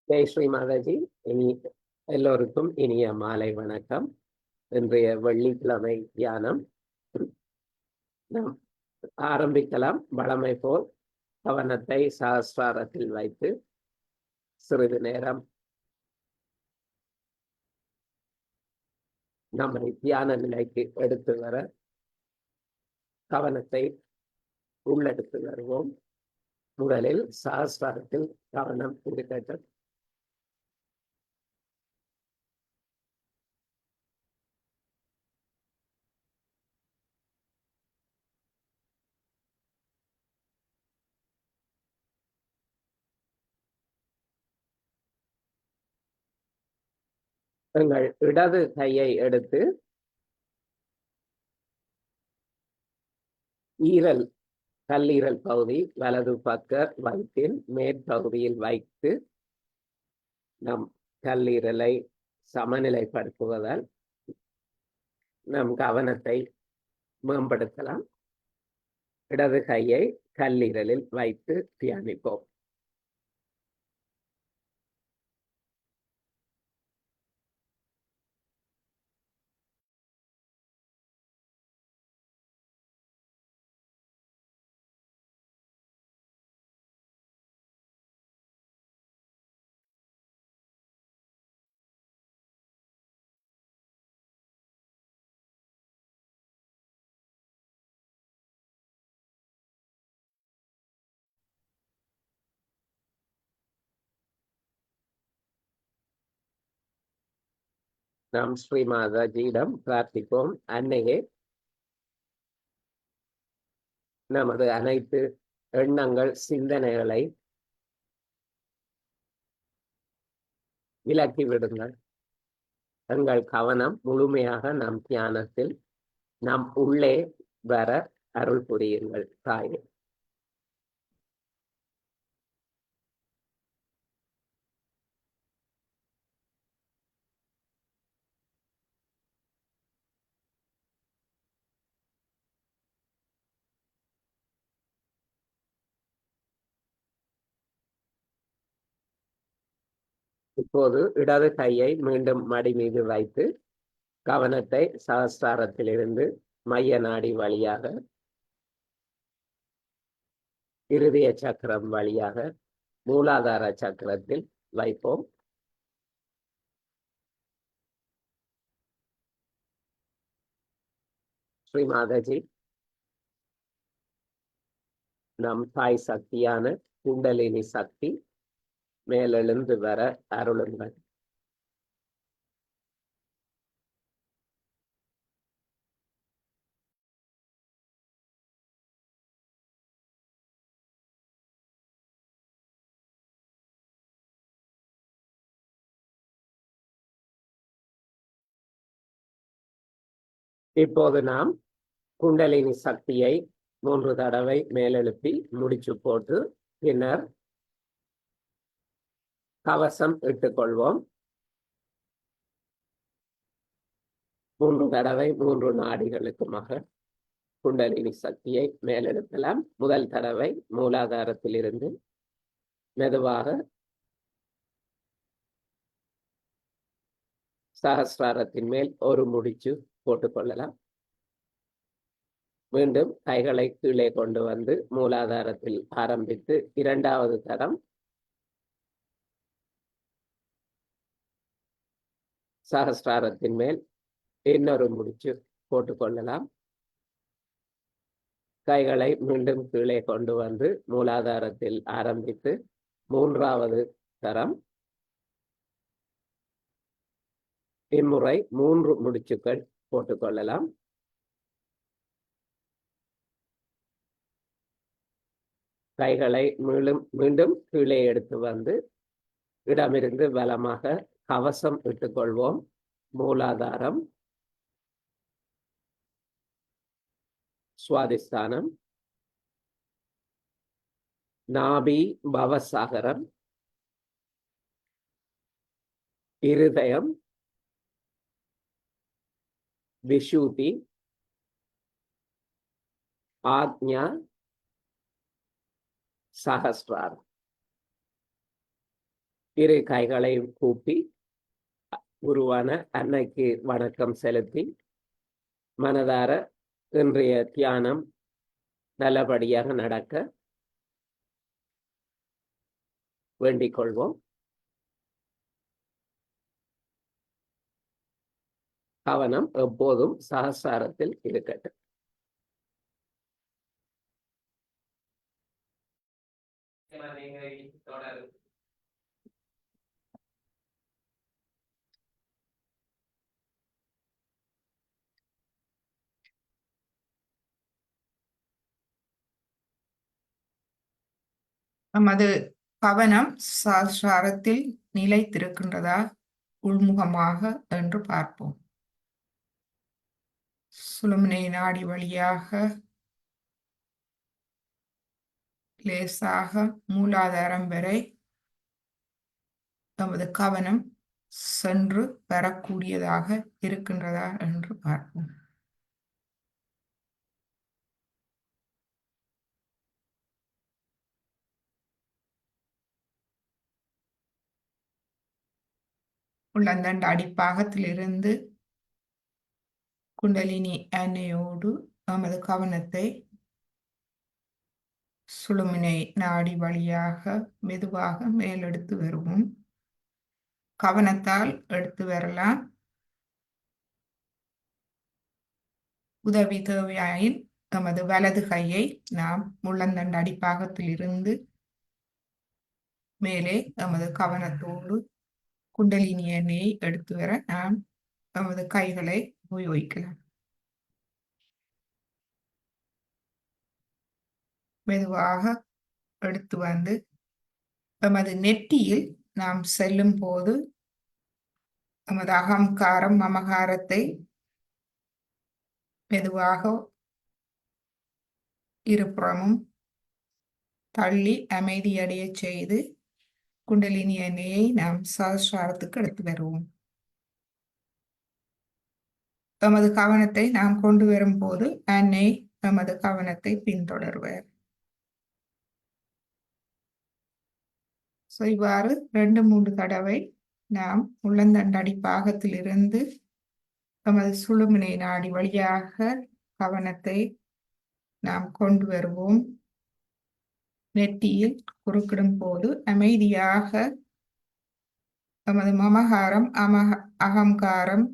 ஜெய் ஸ்ரீ மாதாஜி. இனி எல்லோருக்கும் இனிய மாலை வணக்கம். இன்றைய வெள்ளிக்கிழமை தியானம் நாம் ஆரம்பிக்கலாம். வழமை போல் கவனத்தை சஹஸ்ராரத்தில் வைத்து சிறிது நேரம் நம்மை தியான நிலைக்கு எடுத்து வர கவனத்தை உள்ளெடுத்து வருவோம். முதலில் சஹஸ்ராரத்தில் கவனம் இருக்கட்டும். எங்கள் இடது கையை எடுத்து ஈரல் கல்லீரல் பகுதி வலது பக்க வயிற்றின் மேற்பகுதியில் வைத்து நம் கல்லீரலை சமநிலைப்படுத்துவதால் நம் கவனத்தை மேம்படுத்தலாம். இடது கையை கல்லீரலில் வைத்து தியானிப்போம். நாம் ஸ்ரீ மாதாஜியிடம் பிரார்த்திப்போம். அன்னையே, நமது அனைத்து எண்ணங்கள் சிந்தனைகளை விலக்கி விடுங்கள். எங்கள் கவனம் முழுமையாக நம் தியானத்தில் நம் உள்ளே வர அருள் புரியுங்கள் தாயே. இப்போது இடது கையை மீண்டும் மடி மீது வைத்து கவனத்தை சஹஸ்ராரத்திலிருந்து மைய நாடி வழியாக இருதய சக்கரம் வழியாக மூலாதார சக்கரத்தில் வைப்போம். ஸ்ரீ மாதாஜி, நம் தாய் சக்தியான குண்டலினி சக்தி மேலெழுந்து வர அருளுங்கள். இப்போது நாம் குண்டலினி சக்தியை 3 தடவை மேலெழுப்பி முடிச்சு போட்டு பின்னர் கவசம் இட்டுக்கொள்வோம். 3 தடவை 3 நாடிகளுக்குமாக குண்டலினி சக்தியை மேலெழுப்பலாம். முதல் தடவை மூலாதாரத்திலிருந்து மெதுவாக சஹஸ்ராரத்தின் மேல் ஒரு முடிச்சு போட்டுக்கொள்ளலாம். மீண்டும் கைகளை கீழே கொண்டு வந்து மூலாதாரத்தில் ஆரம்பித்து இரண்டாவது தரம் சஹஸ்ராரத்தின் மேல் இன்னொரு முடிச்சு போட்டுக்கொள்ளலாம். கைகளை மீண்டும் கீழே கொண்டு வந்து மூலாதாரத்தில் ஆரம்பித்து மூன்றாவது தரம் இம்முறை 3 முடிச்சுக்கள் போட்டுக்கொள்ளலாம். கைகளை மீண்டும் கீழே எடுத்து வந்து இடமிருந்து வலமாக கவசம் இட்டுக்கொள்வோம். மூலாதாரம், சுவாதிஸ்தானம், நாபி பவசாகரம், இருதயம், விஷூதி, ஆக்ஞா, சஹஸ்ராரம். இரு கைகளை கூப்பி உருவான அன்னைக்கு வணக்கம் செலுத்தி மனதார இன்றைய தியானம் நல்லபடியாக நடக்க வேண்டிக் கொள்வோம். கவனம் எப்போதும் சகசாரத்தில் இருக்கட்டும். நமது கவனம் சகசாரத்தில் நிலைத்திருக்கின்றதா உள்முகமாக என்று பார்ப்போம். சுழுமுனை நாடி வழியாக லேசாக மூலாதாரம் வரை நமது கவனம் சென்று பெறக்கூடியதாக இருக்கின்றதா என்று பார்ப்போம். உள்ளந்தண்ட அடிப்பாகத்திலிருந்து குண்டலினி அன்னையோடு நமது கவனத்தை சுழுமுனை நாடி வழியாக மெதுவாக மேலெடுத்து வருவோம். கவனத்தால் எடுத்து வரலாம். உதவி தேவையாயின் நமது வலது கையை நாம் முள்ளந்தண்ட அடிப்பாகத்தில் இருந்து மேலே நமது கவனத்தோடு குண்டலினி எண்ணெயை எடுத்து வர நாம் நமது கைகளை உபயோகிக்கலாம். மெதுவாக எடுத்து வந்து நமது நெற்றியில் நாம் செல்லும் போது நமது அகங்காரம் மமகாரத்தை மெதுவாக இருபுறமும் தள்ளி அமைதியடைய செய்து குண்டலினி எண்ணெயை நாம் சகஸ்ராரத்துக்கு எடுத்து வருவோம். நமது கவனத்தை நாம் கொண்டு வரும் போது அன்னை நமது கவனத்தை பின்தொடர்வர். இவ்வாறு 2-3 தடவை நாம் உள்ளந்தண்டடி பாகத்திலிருந்து நமது சுழுமுனை நாடி வழியாக கவனத்தை நாம் கொண்டு வருவோம். நெற்றியில் குறுக்கிடும் போது அமைதியாக நமது மமகாரம் அகங்காரம்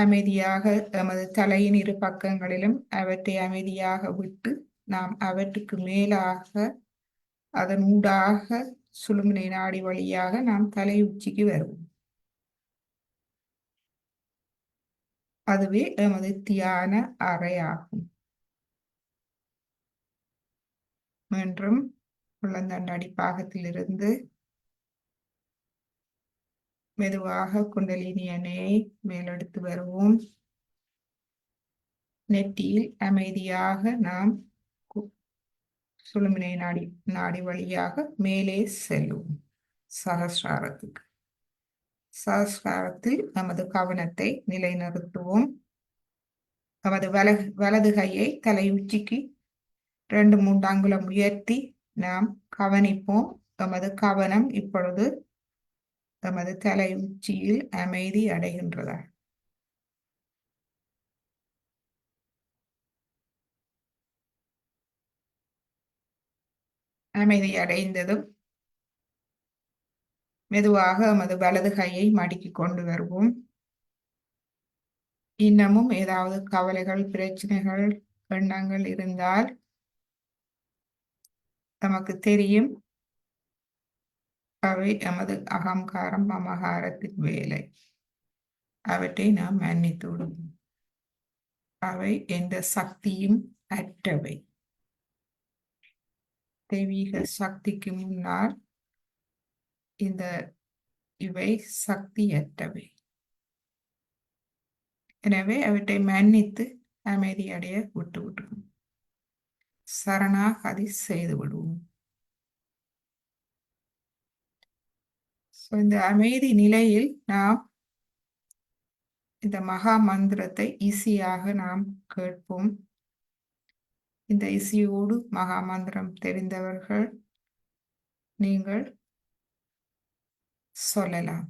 அமைதியாக நமது தலையின் இரு பக்கங்களிலும் அவற்றை அமைதியாக விட்டு நாம் அவற்றுக்கு மேலாக அதன் ஊடாக சுழுமுனை நாடி வழியாக நாம் தலை உச்சிக்கு வருவோம். அதுவே எமது தியான அறையாகும். மீண்டும் உள்ளந்தண்டடி பாகத்திலிருந்து மெதுவாக குண்டலினி எண்ணெயை மேலெடுத்து வருவோம். நெற்றியில் அமைதியாக நாம் சுழுமுனை நாடி வழியாக மேலே செல்லுவோம். சகஸ்ராரத்துக்கு சகஸ்ராரத்தில் நமது கவனத்தை நிலைநிறுத்துவோம். நமது வலது கையை தலை உச்சிக்கு 2-3 அங்குலம் உயர்த்தி நாம் கவனிப்போம். நமது கவனம் இப்பொழுது நமது தலை உச்சியில் அமைதி அடைகின்றதா? அமைதி அடைந்ததும் மெதுவாக நமது வலது கையை மடக்கி கொண்டு வருவோம். இன்னமும் ஏதாவது கவலைகள், பிரச்சனைகள், எண்ணங்கள் இருந்தால் நமக்கு தெரியும் அவை நமது அகங்காரம் மமகாரத்தின் வேலை. அவற்றை நாம் மன்னித்து விடுவோம். அவை எந்த சக்தியும் அற்றவை. தெய்வீக சக்திக்கு முன்னால் இவை சக்தியற்றவை. எனவே அவற்றை மன்னித்து அமைதியடைய விட்டு விடுவோம். சரணாகதி செய்து விடுவோம். இந்த அமைதி நிலையில் நாம் இந்த மகா மந்திரத்தை ஈஸியாக நாம் கேட்போம். இந்த இசையோடு மகா மந்திரம் தெரிந்தவர்கள் நீங்கள் சொல்லலாம்.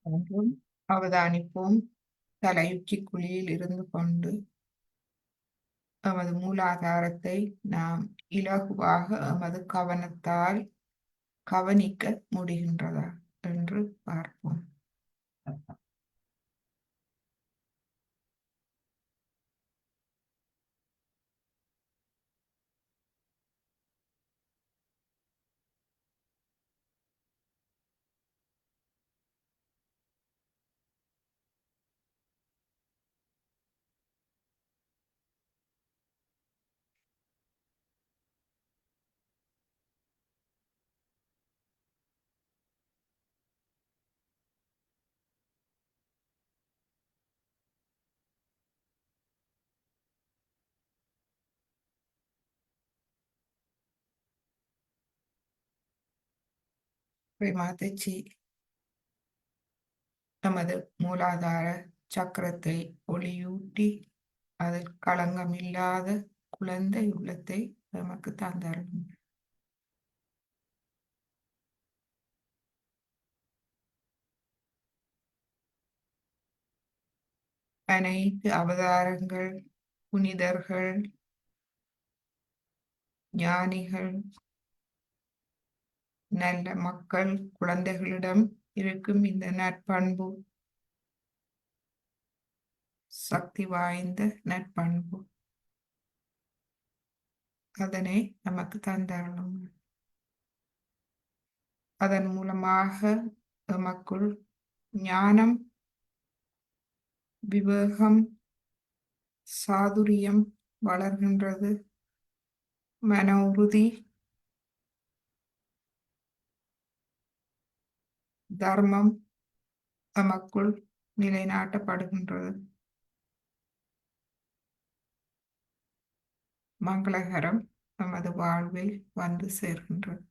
ஒன்றும் அவதானிப்போம். தலையுச்சி குழியில் இருந்து கொண்டு நமது மூலாதாரத்தை நாம் இலகுவாக எமது கவனத்தால் கவனிக்க முடிகின்றதா என்று பார்ப்போம். மாதச்சி நமது மூலாதார சக்கரத்தை ஒளியூட்டி அதில் களங்கமில்லாத குழந்தை உள்ளத்தை நமக்கு தந்தார்கள். அனைத்து அவதாரங்கள், புனிதர்கள், ஞானிகள், நல்ல மக்கள், குழந்தைகளிடம் இருக்கும் இந்த நற்பண்பு சக்தி வாய்ந்த நற்பண்பு, அதனை நமக்கு தந்தார்கள். அதன் மூலமாக நமக்குள் ஞானம், விவேகம், சாதுரியம் வளர்கின்றது. மன உறுதி, தர்மம் நமக்குள் நிலைநாட்டப்படுகின்றது. மங்களகரம் நமது வாழ்வில் வந்து சேர்கின்றது.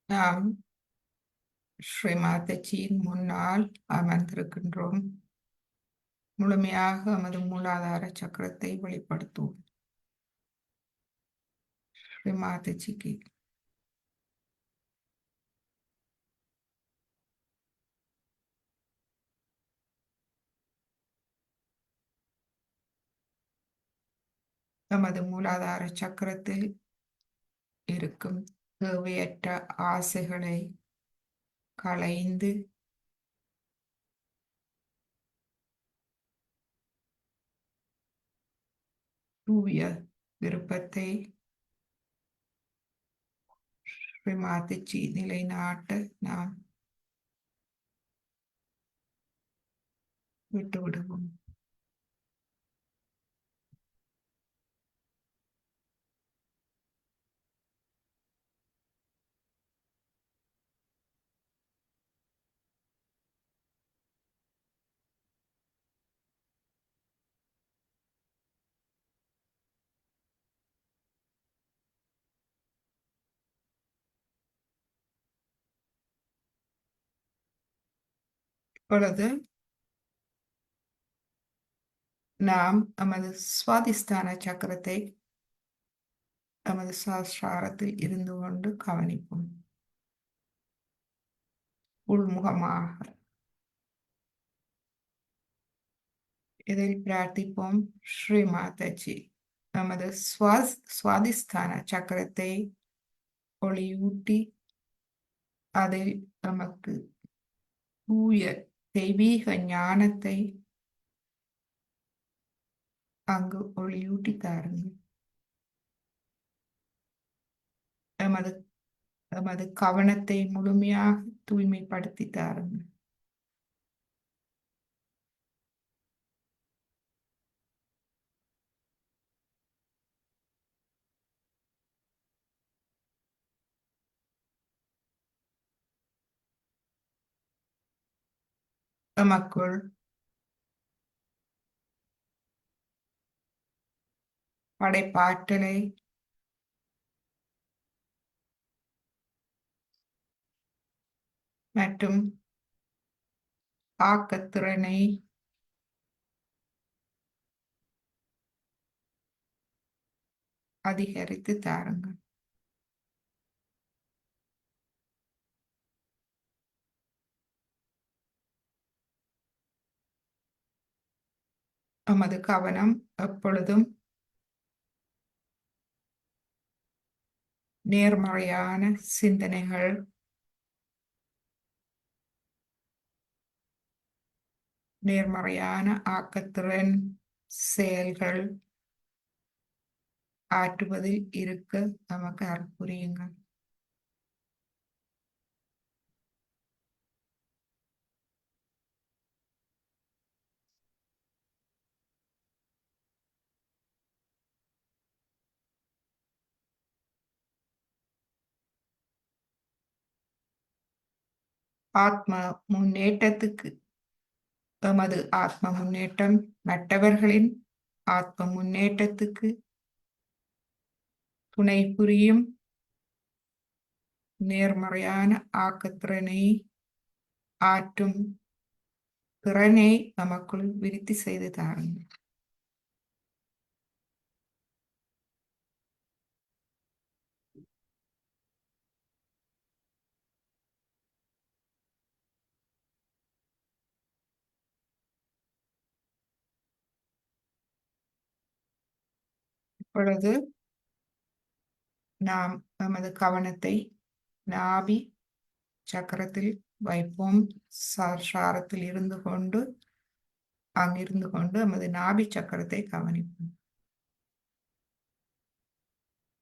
நாம் ஸ்ரீ மாதச்சியின் முன்னால் அமர்ந்திருக்கின்றோம். முழுமையாக நமது மூலாதார சக்கரத்தை வெளிப்படுத்துவோம். ஸ்ரீ மாதச்சிக்கு நமது மூலாதார சக்கரத்தில் இருக்கும் தேவையற்ற ஆசைகளை களைந்து தூய விருப்பத்தை மாத்திச்சு நிலைநாட்ட நாம் விட்டுவிடுவோம். இப்பொழுது நாம் நமது சுவாதிஸ்தான சக்கரத்தை நமது சாஸ்திரத்தில் இருந்து கொண்டு கவனிப்போம். உள்முகமாக இதில் பிரார்த்திப்போம். ஸ்ரீ மாதாஜி நமது சுவாதிஸ்தான சக்கரத்தை ஒளியூட்டி அதில் நமக்கு தூய தெய்வீக ஞானத்தை அங்கு ஒளியூட்டி தாருங்கள். நமது கவனத்தை முழுமையாக தூய்மைப்படுத்தி தாருங்கள். நமக்குள் படைப்பாற்றலை மற்றும் ஆக்கத்திறனை அதிகரித்து தாருங்கள். நமது கவனம் எப்பொழுதும் நேர்மறையான சிந்தனைகள், நேர்மறையான ஆக்கத்திறன் செயல்கள் ஆற்றுவதில் இருக்க நமக்கு அருள் புரியுங்கள். ஆத்ம முன்னேற்றத்துக்கு எமது ஆத்ம முன்னேற்றம் மற்றவர்களின் ஆத்ம முன்னேற்றத்துக்கு துணை புரியும் நேர்மறையான ஆக்கத்திறனை ஆற்றும் திறனை நமக்குள் விருத்தி செய்து தாருங்கள். இப்பொழுது நாம் நமது கவனத்தை நாபி சக்கரத்தில் வைப்போம். சாரத்தில் இருந்து கொண்டு அங்கிருந்து கொண்டு நமது நாபி சக்கரத்தை கவனிப்போம்.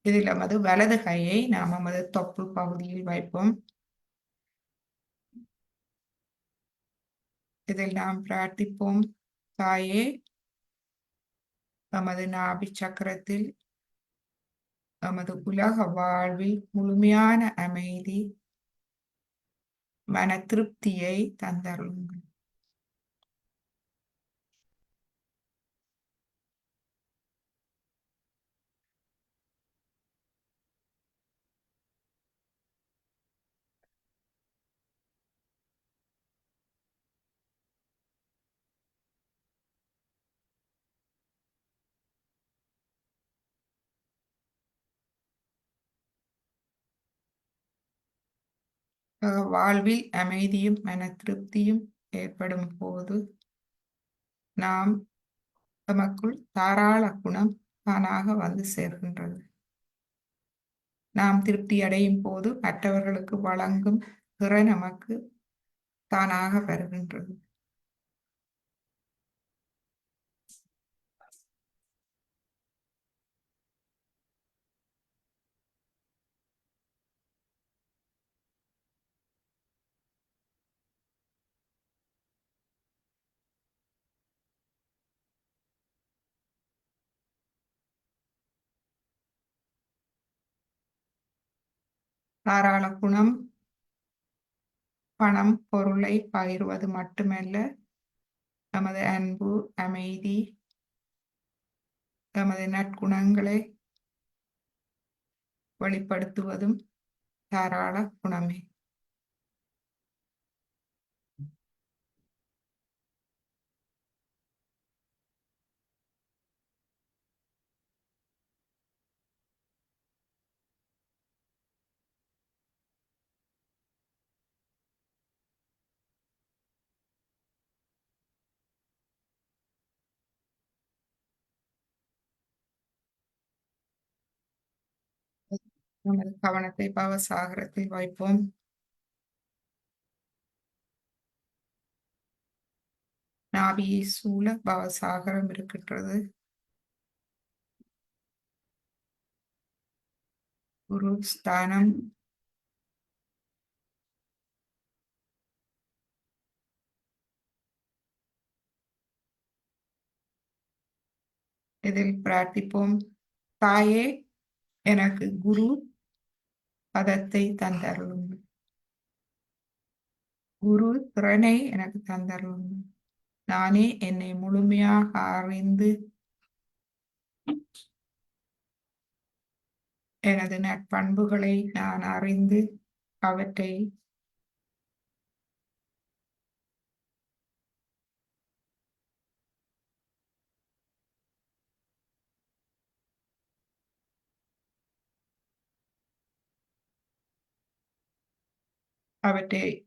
இதில் நமது வலது கையை நாம் நமது தொப்புள் பகுதியில் வைப்போம். இதில் நாம் பிரார்த்திப்போம், தாயே, நமது நாபி சக்கரத்தில் நமது உலக வாழ்வில் முழுமையான அமைதி, மன திருப்தியை தந்தருளுங்கள். வாழ்வில் அமைதியும் மன திருப்தியும் ஏற்படும் போது நாம் நமக்குள் தாராள குணம் தானாக வந்து சேர்கின்றது. நாம் திருப்தி அடையும் போது மற்றவர்களுக்கு வழங்கும் திற நமக்கு தானாக வருகின்றது. தாராள குணம் பணம் பொருளை பகிர்வது மட்டுமல்ல, நமது அன்பு, அமைதி, நமது நற்குணங்களை வெளிப்படுத்துவதும் தாராள குணமே. நமது கவனத்தை பவசாகரத்தில் வைப்போம். நாபியை சூழ பவசாகரம் இருக்கின்றது. குரு ஸ்தானம், இதில் பிரார்த்திப்போம், தாயே, எனக்கு குரு பதத்தை தந்தருளுங்கள். குரு திறனை எனக்கு தந்தருளுங்கள். நானே என்னை முழுமையாக அறிந்து எனது நற்பண்புகளை நான் அறிந்து அவற்றை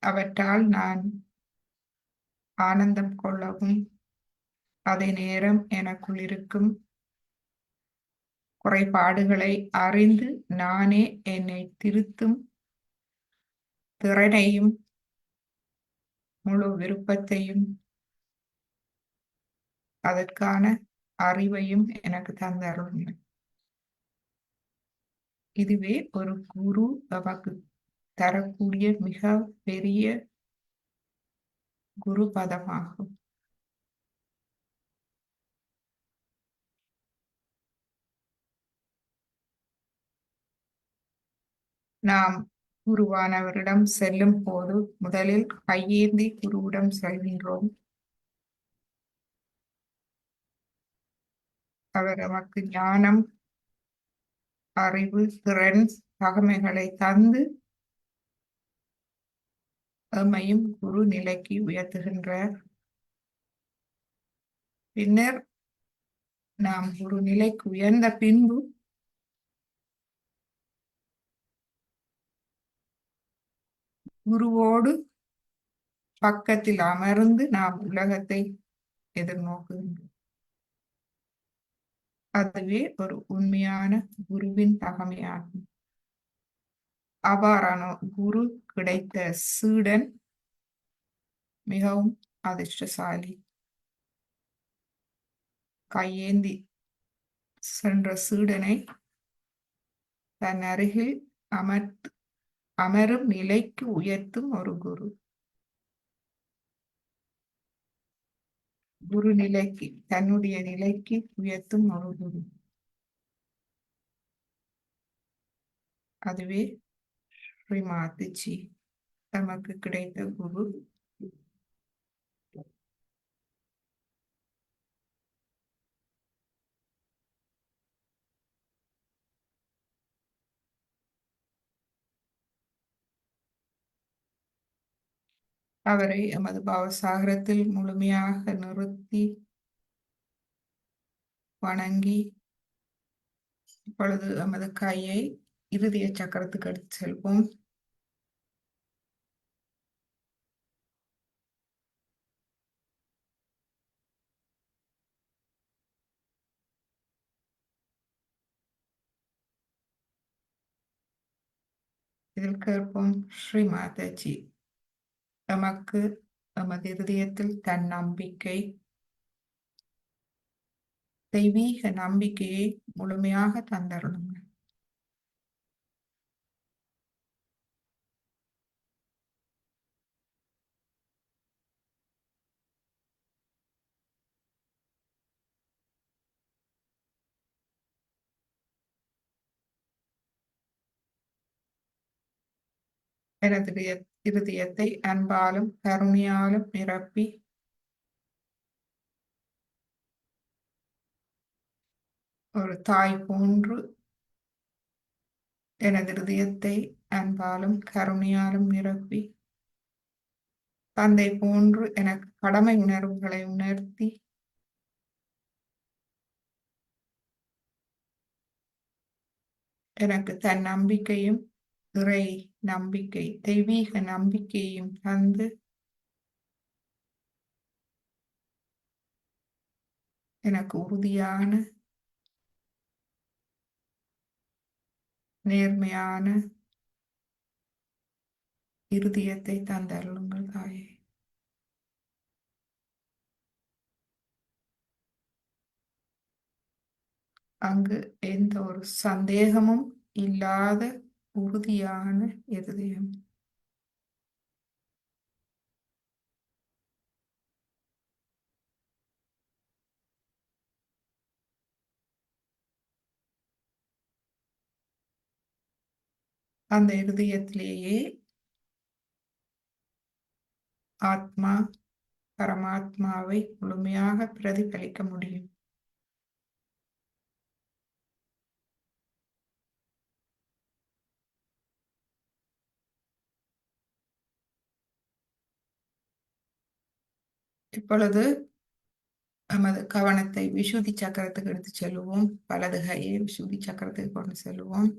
அவற்றால் நான் ஆனந்தம் கொள்ளவும் அதே நேரம் எனக்குள் இருக்கும் குறைபாடுகளை அறிந்து நானே என்னை திருத்தும் திறனையும் முழு விருப்பத்தையும் அதற்கான அறிவையும் எனக்கு தந்தருளுங்கள். இதுவே ஒரு குரு நமக்கு தரக்கூடிய மிக பெரிய குரு பதமாகும். நாம் குருவானவரிடம் செல்லும் போது முதலில் கையேந்தி குருவிடம் செல்கின்றோம். அவர் நமக்கு ஞானம், அறிவு, திறன், தகமைகளை தந்து எம்மையும் குரு நிலைக்கு உயர்த்துகின்றார். பின்னர் நாம் குரு நிலைக்கு உயர்ந்த பின்பு குருவோடு பக்கத்தில் அமர்ந்து நாம் உலகத்தை எதிர்நோக்குகின்றோம். அதுவே ஒரு உண்மையான குருவின் தகமையாகும். அவ்வாறான குரு கிடைத்த சீடன் மிகவும் அதிர்ஷ்டசாலி. கையேந்தி சென்ற சீடனை தன் அருகில் அமரும் நிலைக்கு உயர்த்தும் ஒரு குரு. குரு நிலைக்கு, தன்னுடைய நிலைக்கு உயர்த்தும் ஒரு குரு. அதுவே ஸ்ரீ மாதாஜி நமக்கு கிடைத்த குரு. அவரை எமது பவசாகரத்தில் முழுமையாக நிறுத்தி வணங்கி இப்பொழுது எமது கையை இருதய சக்கரத்துக்கு எடுத்து செல்வோம். இதில் கேட்போம், ஸ்ரீ மாதாஜி நமக்கு எமது இருதயத்தில் தன்னம்பிக்கை, தெய்வீக நம்பிக்கையை முழுமையாக தந்தருளுங்கள். எனது இருதயத்தை அன்பாலும் கருணையாலும் நிரப்பி ஒரு தாய் போன்று எனது இருதயத்தை அன்பாலும் கருணையாலும் நிரப்பி தந்தை போன்று எனக்கு கடமை உணர்வுகளை உணர்த்தி எனக்கு தன் நம்பிக்கையும் இறை நம்பிக்கை, தெய்வீக நம்பிக்கையும் தந்து எனக்கு உறுதியான நேர்மையான இருதயத்தை தந்தருளுங்கள் தாயே. அங்கு எந்த ஒரு சந்தேகமும் இல்லாத உறுதியான இருதயம். அந்த இருதயத்திலேயே ஆத்மா பரமாத்மாவை முழுமையாக பிரதிபலிக்க முடியும். இப்பொழுது நமது கவனத்தை விசுதி சக்கரத்துக்கு எடுத்து செல்லுவோம். வலது கையை விசுதி சக்கரத்துக்கு கொண்டு செல்லுவோம்.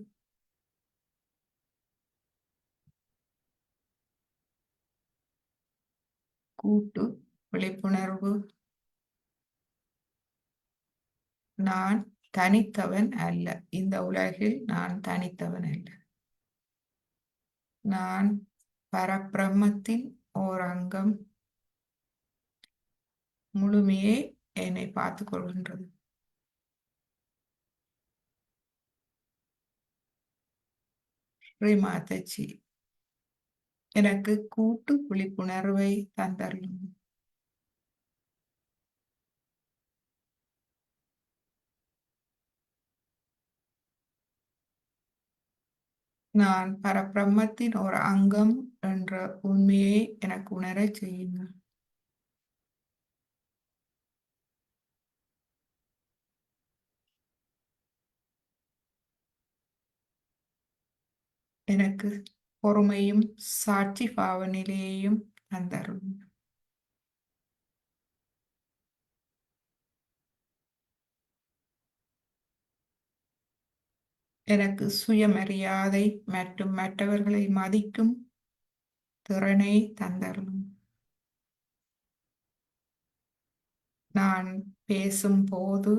கூட்டு விழிப்புணர்வு நான் தனித்தவன் அல்ல. இந்த உலகில் நான் தனித்தவன் அல்ல. நான் பரபிரம்மத்தின் ஓர் அங்கம். முழுமையே என்னை பார்த்துக் கொள்கின்றது. ஸ்ரீமாதச்சி எனக்கு கூட்டு விழிப்புணர்வை தந்தருளும். நான் பரபிரம்மத்தின் ஒரு அங்கம் என்ற உண்மையை எனக்கு உணரச் செய்யுங்கள். எனக்கு பொறுமையும் சாட்சி பாவ நிலையையும் தந்தருளும். எனக்கு சுயமரியாதை மற்றும் மற்றவர்களை மதிக்கும் திறனை தந்தருளும். நான் பேசும்போது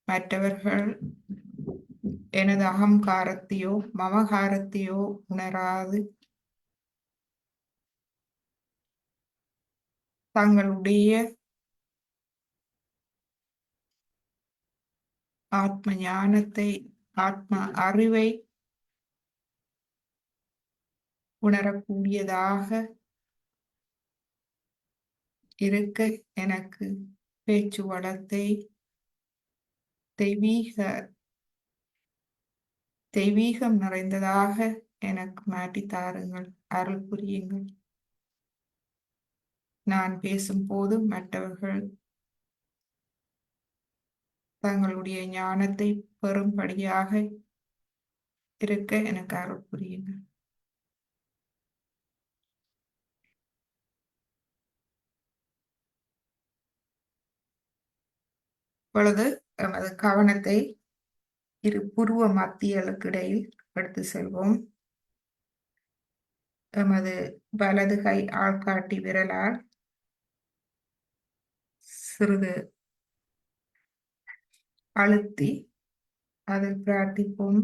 மற்றவர்கள் எனது அகங்காரத்தையோ மமகாரத்தையோ உணராது தங்களுடைய ஆத்ம ஞானத்தை, ஆத்ம அறிவை உணரக்கூடியதாக இருக்க எனக்கு பேச்சு வளத்தை தெய்வீகம் நிறைந்ததாக எனக்கு மாற்றி தாருங்கள். அருள் புரியுங்கள். நான் பேசும்போது மற்றவர்கள் தங்களுடைய ஞானத்தை பெறும்படியாக இருக்க எனக்கு அருள் புரியுங்கள். இப்பொழுது எமது கவனத்தை இரு புருவ மத்தியலுக்கு இடையில் எடுத்து செல்வோம். எமது வலது கை ஆள்காட்டி விரலால் சிறிது அழுத்தி அதில் பிரார்த்திப்போம்.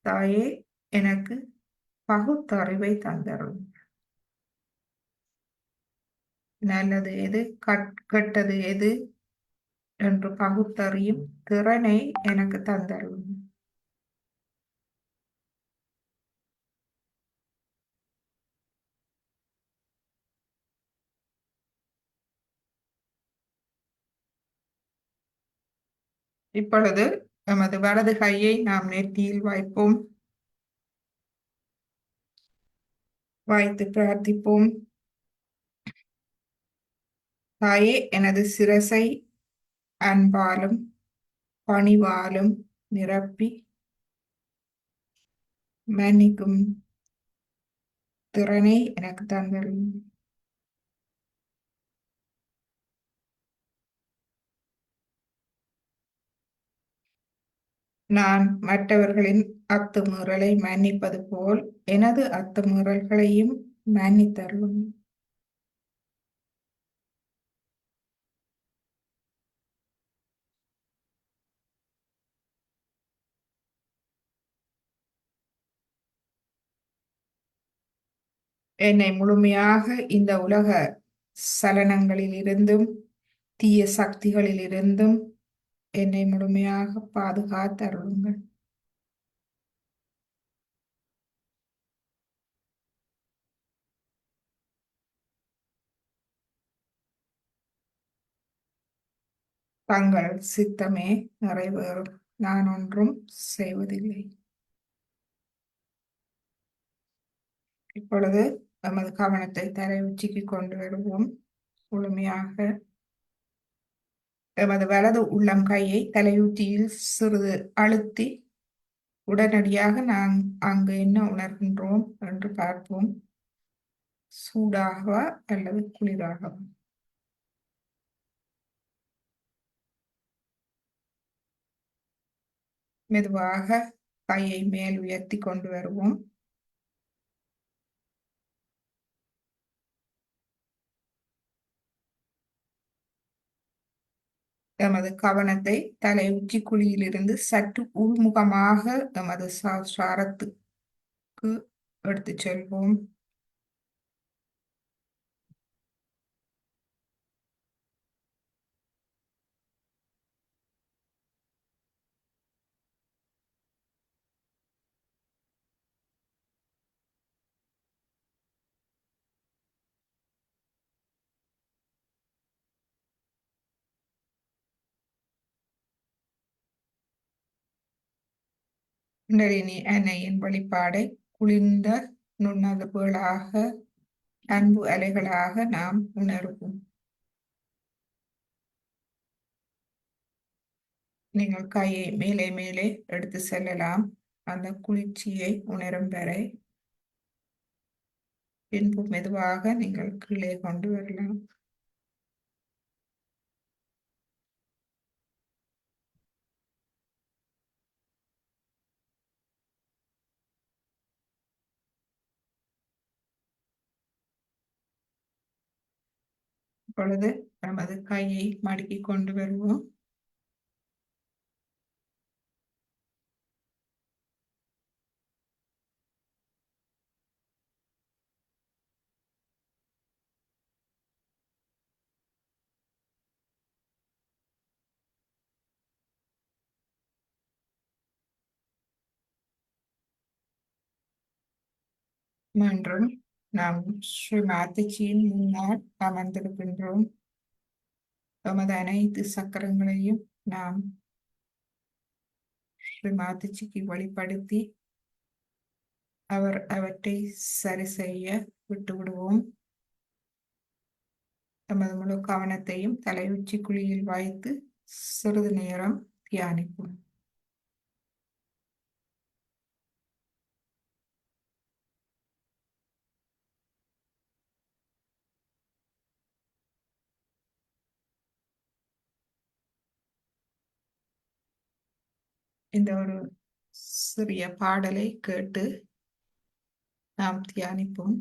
தாயே, எனக்கு பகுத்தறிவை தந்தரும். நல்லது எது, கெட்டது எது என்று பகுத்தறியும் திறனை எனக்கு தந்தரும். இப்பொழுது எமது வலது கையை நாம் நெற்றியில் வைப்போம். வைத்து பிரார்த்திப்போம். தாயே, எனது சிரசை அன்பாலும் பணிவாலும் நிரப்பி மன்னிக்கும் திறனை எனக்கு தந்தரும். நான் மற்றவர்களின் அத்துமீறலை மன்னிப்பது போல் எனது அத்துமீறல்களையும் மன்னித்தருளும். என்னை முழுமையாக இந்த உலக சலனங்களிலிருந்தும் தீய சக்திகளிலிருந்தும் என்னை முழுமையாக பாதுகாத்தருளுங்கள். தங்கள் சித்தமே நிறைவேறும். நான் ஒன்றும் செய்வதில்லை. இப்பொழுது நமது கவனத்தை தரை உச்சிக்கு கொண்டு வருவோம். முழுமையாக எமது வலது உள்ளம் கையை தலையுச்சியில் சிறிது அழுத்தி உடனடியாக நாம் அங்கு என்ன உணர்கின்றோம் என்று பார்ப்போம். சூடாகவா அல்லது குளிராகவா? மெதுவாக கையை மேல் உயர்த்தி கொண்டு வருவோம். எமது கவனத்தை தலை உச்சி குழியிலிருந்து சற்று உள்முகமாக எமது சாரத்துக்கு எடுத்துச் செல்வோம். குண்டலினி அன்னையின் வெளிப்பாடை குளிர்ந்த நுண்ணதுகளாக, அன்பு அலைகளாக நாம் உணர்வோம். நீங்கள் கையை மேலே மேலே எடுத்து செல்லலாம், அந்த குளிர்ச்சியை உணரும் வரை. பின்பு மெதுவாக நீங்கள் கீழே கொண்டு வரலாம். இப்பொழுது நமது கையை மடக்கி கொண்டு வருவோம். மீண்டும் நாம் ஸ்ரீ மாதாஜியின் முன்னால் அமர்ந்திருக்கின்றோம். நமது அனைத்து சக்கரங்களையும் நாம் ஸ்ரீ மாதாஜிக்கு வழிபடுத்தி அவர் அவற்றை சரி செய்ய விட்டு விடுவோம். நமது முழு கவனத்தையும் தலை உச்சி குழியில் வைத்து சிறிது நேரம் தியானிப்போம். இந்த ஒரு சிறிய பாடலை கேட்டு நாம் தியானிப்போம்.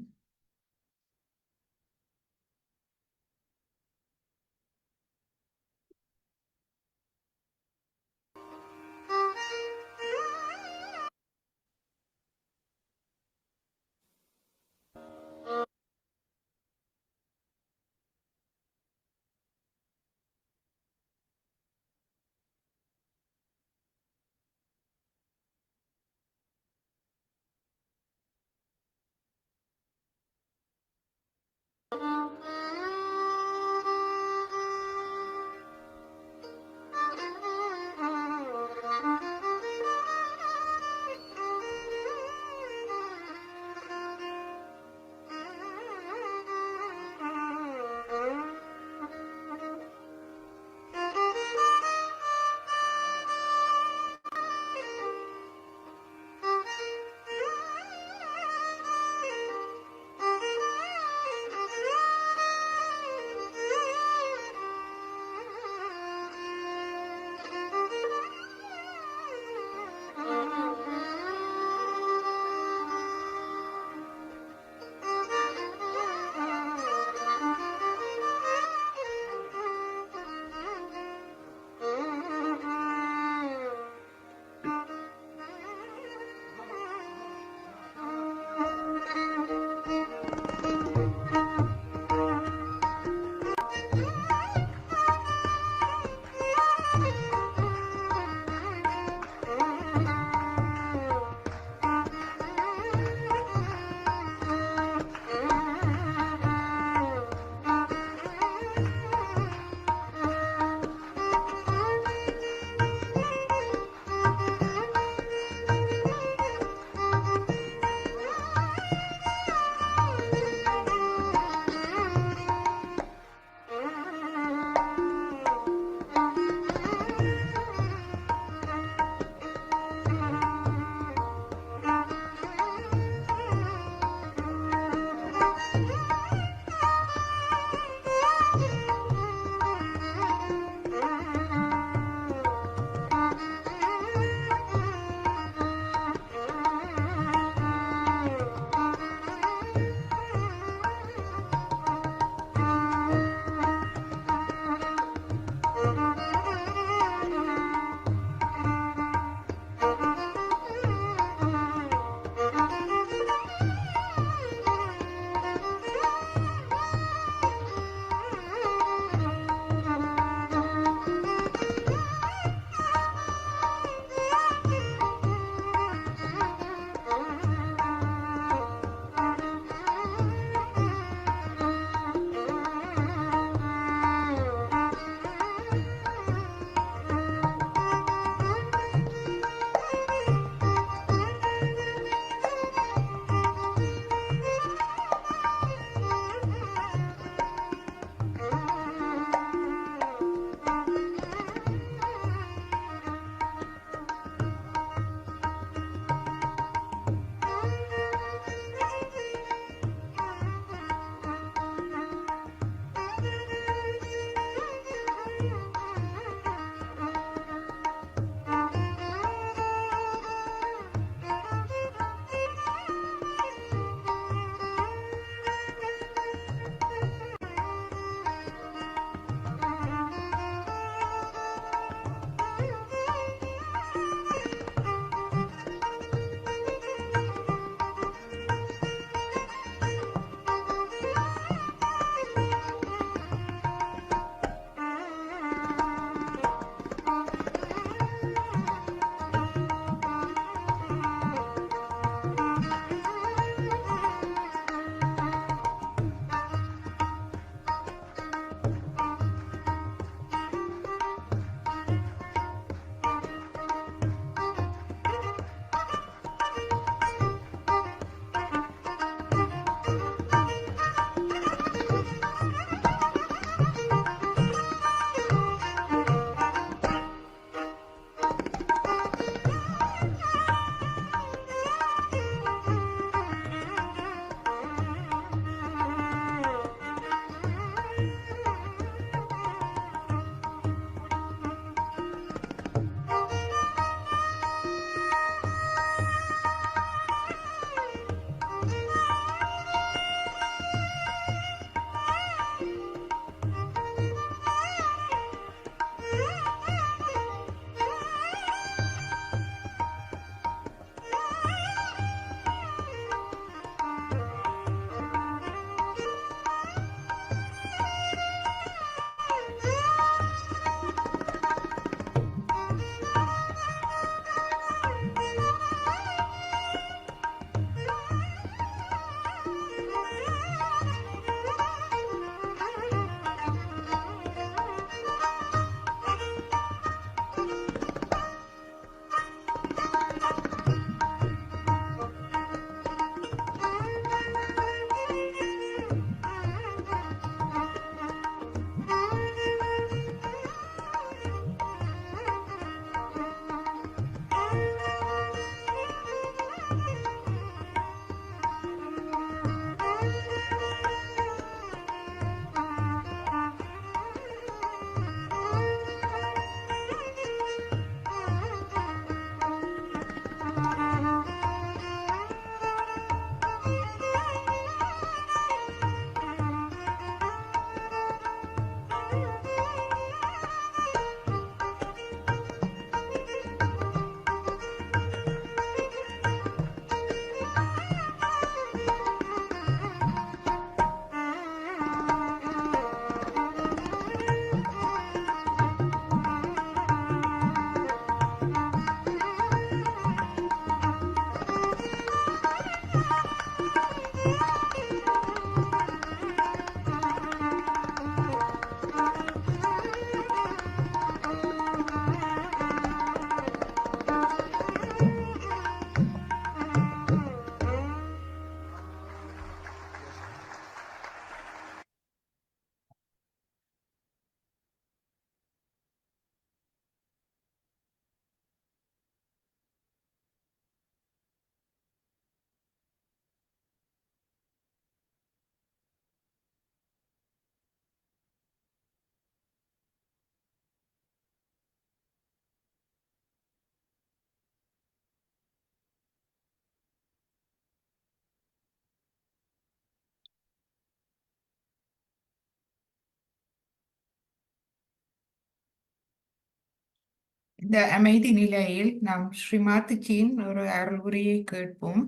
இந்த அமைதி நிலையில் நாம் ஸ்ரீமாத்திஜியின் ஒரு அருள்வுரையை கேட்போம்.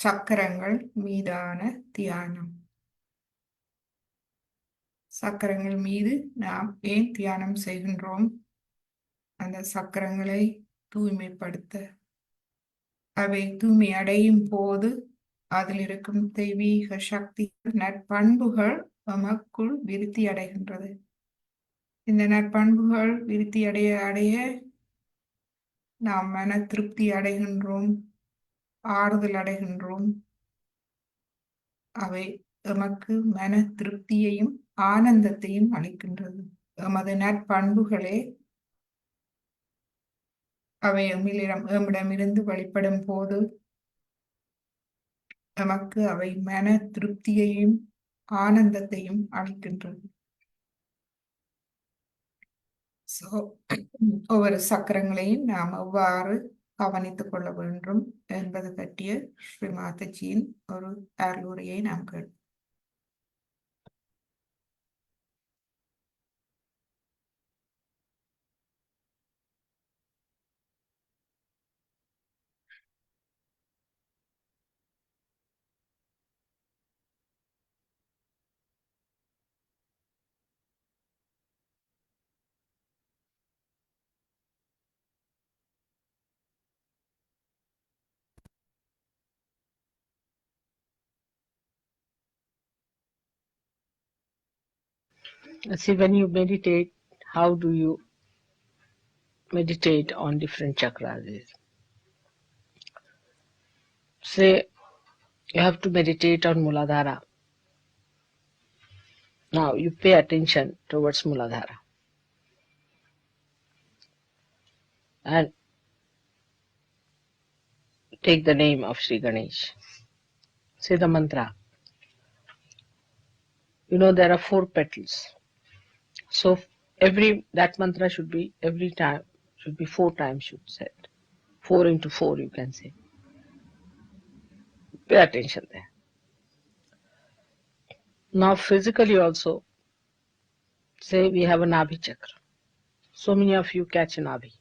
சக்கரங்கள் மீதான தியானம். சக்கரங்கள் மீது நாம் ஏன் தியானம் செய்கின்றோம்? அந்த சக்கரங்களை தூய்மைப்படுத்த, அவை தூய்மை அடையும் போது அதில் இருக்கும் தெய்வீக சக்தி நற்பண்புகள் நமக்குள் விருத்தி அடைகின்றது. இந்த நற்பண்புகள் விருத்தி அடைய அடைய நாம் மன திருப்தி அடைகின்றோம், ஆறுதல் அடைகின்றோம். அவை எமக்கு மன திருப்தியையும் ஆனந்தத்தையும் அளிக்கின்றது. எமது நற்பண்புகளே அவை எம்மிடமிருந்து வெளிப்படும் போது நமக்கு அவை மன திருப்தியையும் ஆனந்தத்தையும் அளிக்கின்றது. ஒவ்வொரு சக்கரங்களையும் நாம் எவ்வாறு கவனித்துக் கொள்ள வேண்டும் என்பது பற்றிய ஸ்ரீமாதஜியின் ஒரு அருளுரையை நாம் கேட்போம். See, when you meditate, how do you meditate on different chakras? Say, you have to meditate on Muladhara. Now, you pay attention towards Muladhara. And take the name of Sri Ganesh. Say the mantra. You know there are 4 petals. So that mantra should be every time, should be 4 times should said. 4 into 4 you can say. Pay attention there. Now physically also, say we have a Nabhi chakra. So many of you catch a Nabhi.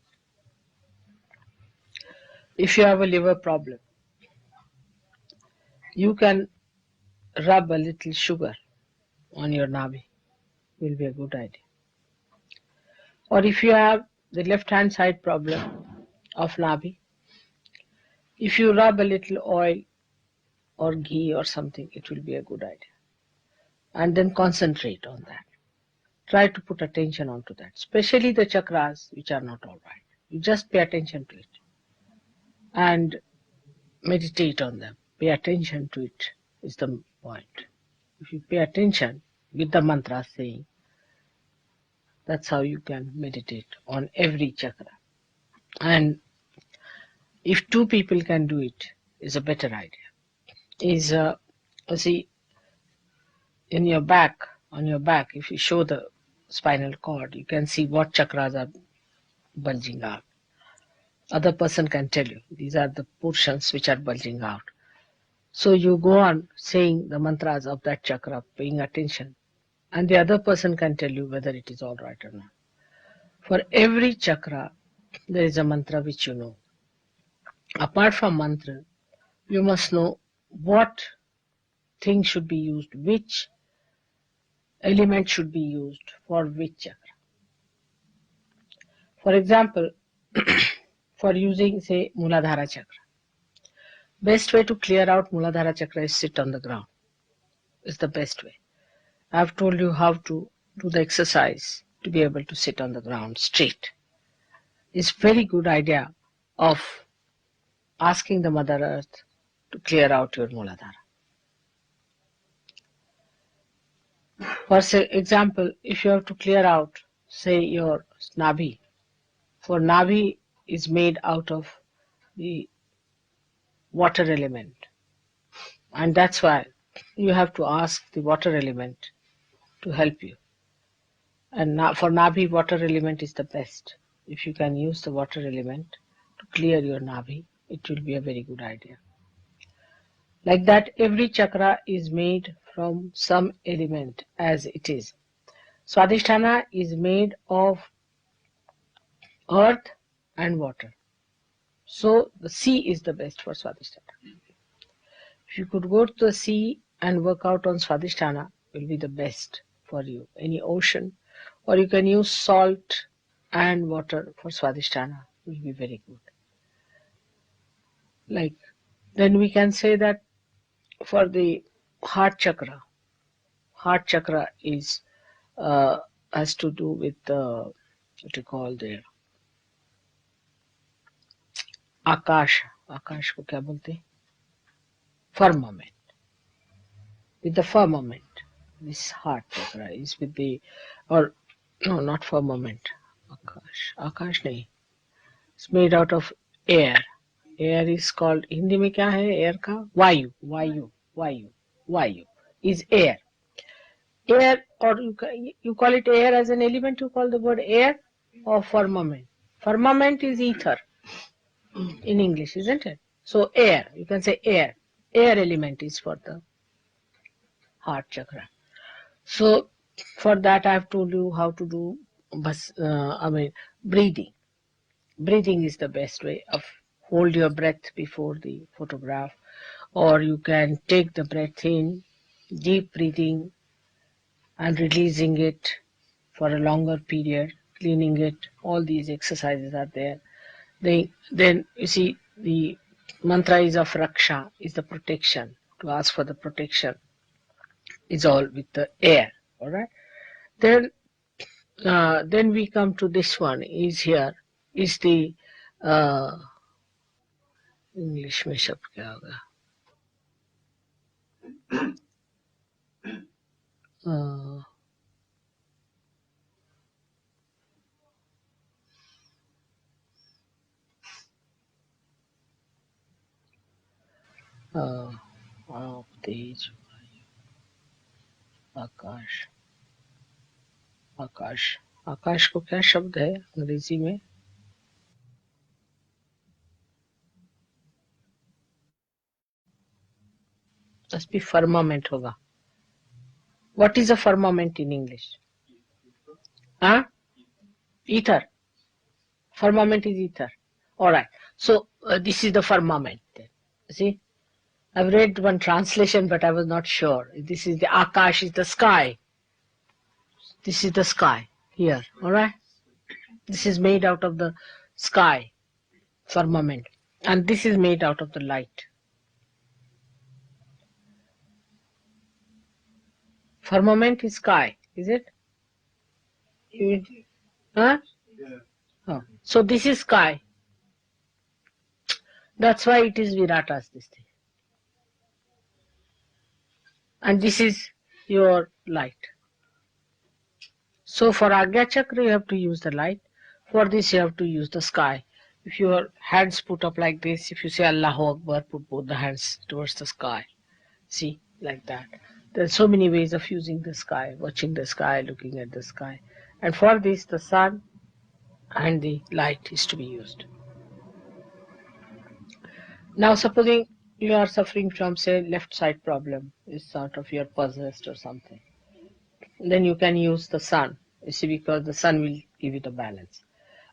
If you have a liver problem, you can rub a little sugar on your Nabhi. Will be a good idea. Or if you have the left hand side problem of Nabhi, if you rub a little oil or ghee or something, it will be a good idea. And then concentrate on that. Try to put attention onto that, especially the chakras which are not all right. You just pay attention to it and meditate on them. Pay attention to it is the point. If you pay attention with the mantra saying, that's how you can meditate on every chakra. And if 2 people can do it, is a better idea. Is see, in your back, on your back, if you show the spinal cord, you can see what chakras are bulging out. Other person can tell you, these are the portions which are bulging out. So you go on saying the mantras of that chakra, paying attention, and the other person can tell you whether it is all right or not. For every chakra, there is a mantra which you know. Apart from mantra, you must know what thing should be used, which element should be used for which chakra. For example, for using, say, Muladhara chakra, best way to clear out Muladhara chakra is sit on the ground. Is the best way. I've told you how to do the exercise to be able to sit on the ground straight. It's very good idea of asking the Mother Earth to clear out your Muladhara. For example, if you have to clear out, say, your Nabhi, for Nabhi is made out of the water element, and that's why you have to ask the water element to help you. And for Nabhi, water element is the best. If you can use the water element to clear your Nabhi, it will be a very good idea. Like that, every chakra is made from some element as it is. Swadhisthana is made of earth and water. So the sea is the best for Swadhisthana. If you could go to the sea and work out on Swadhisthana, will be the best for you. Any ocean, or you can use salt and water for Swadhisthana, will be very good. Like, then we can say that for the heart chakra is has to do with what you call the आकाश को क्या बोलते हैं? Firmament. With the firmament, this heart chakra is with the, or no, not firmament. आकाश नहीं. It's made out of air. Air is called, Hindi में क्या है air का? वायु is air. Air, or you call it air as an element, you call the word air, or firmament. Firmament is ether in English, isn't it? So air, you can say air. Air element is for the heart chakra. So for that I have told you how to do breathing. Breathing is the best way of hold your breath before the photograph, or you can take the breath in, deep breathing, and releasing it for a longer period, cleaning it. All these exercises are there. Then you see the mantra is of Raksha, is the protection, to ask for the protection, is all with the air. All right. Then we come to this one. Is here is the English में शब्द क्या होगा? तेज आकाश आकाश को क्या शब्द है अंग्रेजी में? Must be firmament होगा. What is a firmament in English? Huh? Ether. Firmament is ether. All right. So this is the firmament. Then. See, I've read one translation, but I was not sure. This is the Akash, is the sky. This is the sky here. All right. This is made out of the sky, firmament, and this is made out of the light. Firmament is sky, is it? Huh? Yeah. Oh. So this is sky. That's why it is Viratas, this thing. And this is your light. So for Agya Chakra, you have to use the light. For this, you have to use the sky. If your hands put up like this, if you say Allahu Akbar, put both the hands towards the sky. See, like that. There are so many ways of using the sky, watching the sky, looking at the sky. And for this, the sun and the light is to be used. Now, supposing you are suffering from, say, left side problem, is sort of you're possessed or something. Then you can use the sun, you see, because the sun will give you the balance.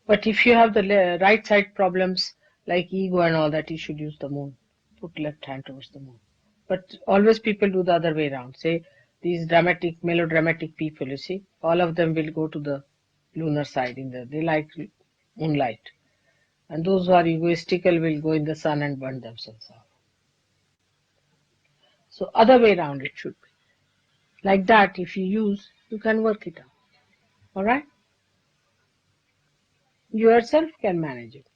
But if you have the right side problems, like ego and all that, you should use the moon. Put left hand towards the moon. But always people do the other way around. Say, these dramatic, melodramatic people, you see, all of them will go to the lunar side. They like moonlight. And those who are egoistical will go in the sun and burn themselves out. So other way around it should be. Like that, if you use, you can work it out. All right? You yourself can manage it.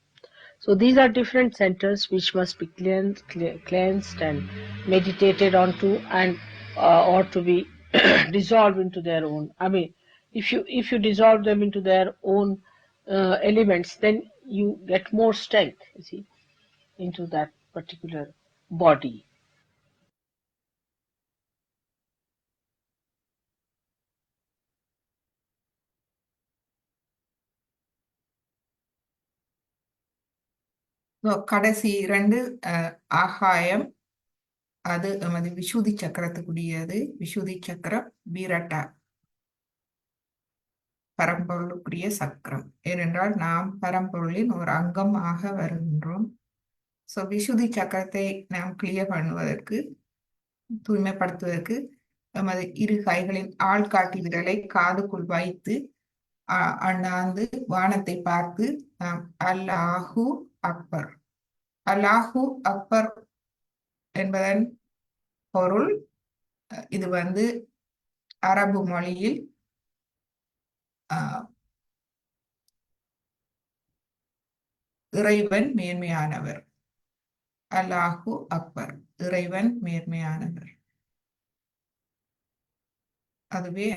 So these are different centers which must be cleansed and meditated onto, and or to be dissolved into their own. I mean, if you dissolve them into their own elements, then you get more strength, you see, into that particular body. கடைசி 2 ஆகாயம், அது நமது விசுதி சக்கரத்துக்குரியது. விசுதி சக்கரம் விரட்டா. பரம்பொருளுக்குரிய சக்கரம். ஏனென்றால் நாம் பரம்பொருளின் ஒரு அங்கமாக வருகின்றோம். ஸோ விசுதி சக்கரத்தை நாம் கிளியர் பண்ணுவதற்கு, தூய்மைப்படுத்துவதற்கு நமது இரு கைகளின் ஆள்காட்டி விரலை காதுக்குள் வைத்து அண்ணாந்து வானத்தை பார்த்து நாம் அல்லாஹு அக்பர். அல்லாஹு அக்பர் என்பதன் பொருள், இது அரபு மொழியில் இறைவன் மேன்மையானவர். அல்லாஹு அக்பர், இறைவன் மேன்மையானவர். அதுவே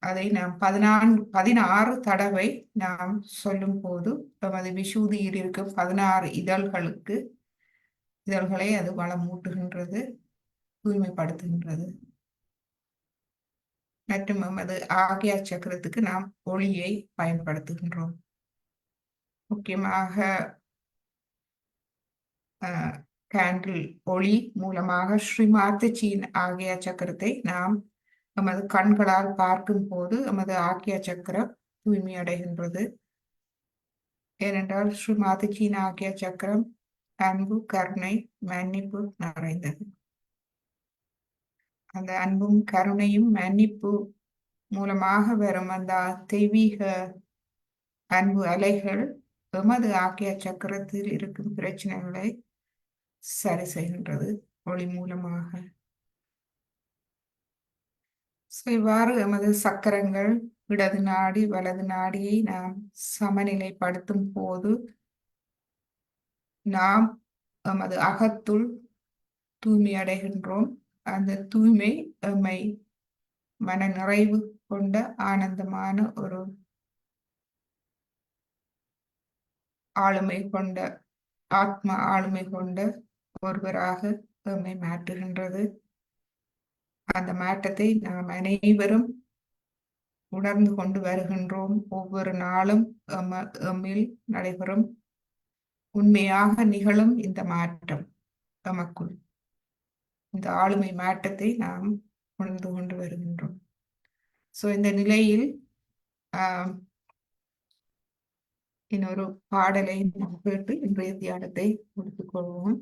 அதை நாம் 16 தடவை நாம் சொல்லும் போது நமது விசுதியில் இருக்கும் 16 இதழ்களை அது வளமூட்டுகின்றது, தூய்மைப்படுத்துகின்றது. மற்றும் நமது ஆக்யா சக்கரத்துக்கு நாம் ஒளியை பயன்படுத்துகின்றோம். முக்கியமாக கேண்டில் ஒளி மூலமாக ஸ்ரீமார்த்தச்சியின் ஆக்யா சக்கரத்தை நாம் நமது கண்களால் பார்க்கும் போது நமது ஆக்யா சக்கரம் தூய்மை அடைகின்றது. ஏனென்றால் ஸ்ரீமார்த்தச்சியின் ஆக்யா சக்கரம் அன்பு, கருணை, மன்னிப்பு நிறைந்தது. அந்த அன்பும் கருணையும் மன்னிப்பு மூலமாக வரும் அந்த தெய்வீக அன்பு அலைகள் எமது ஆக்யா சக்கரத்தில் இருக்கும் பிரச்சனைகளை சரி செய்கின்றது ஒளி மூலமாக. இவ்வாறு எமது சக்கரங்கள், இடது நாடி வலது நாடியை நாம் சமநிலைப்படுத்தும் போது நாம் எமது அகத்துள் தூய்மை அடைகின்றோம். அந்த தூய்மை எம்மை மன நிறைவு கொண்ட ஆனந்தமான ஒரு ஆளுமை கொண்ட, ஆத்ம ஆளுமை கொண்ட ஒருவராக எம்மை மாற்றுகின்றது. அந்த மாற்றத்தை நாம் அனைவரும் உணர்ந்து கொண்டு வருகின்றோம். ஒவ்வொரு நாளும் எம்மில் நடைபெறும் உண்மையாக நிகழும் இந்த மாற்றம், எமக்குள் இந்த ஆளுமை மாற்றத்தை நாம் உணர்ந்து கொண்டு வருகின்றோம். இந்த நிலையில் இன்னொரு பாடலை நாம் கேட்டு இன்றைய தியானத்தை முடித்துக் கொள்வோம்.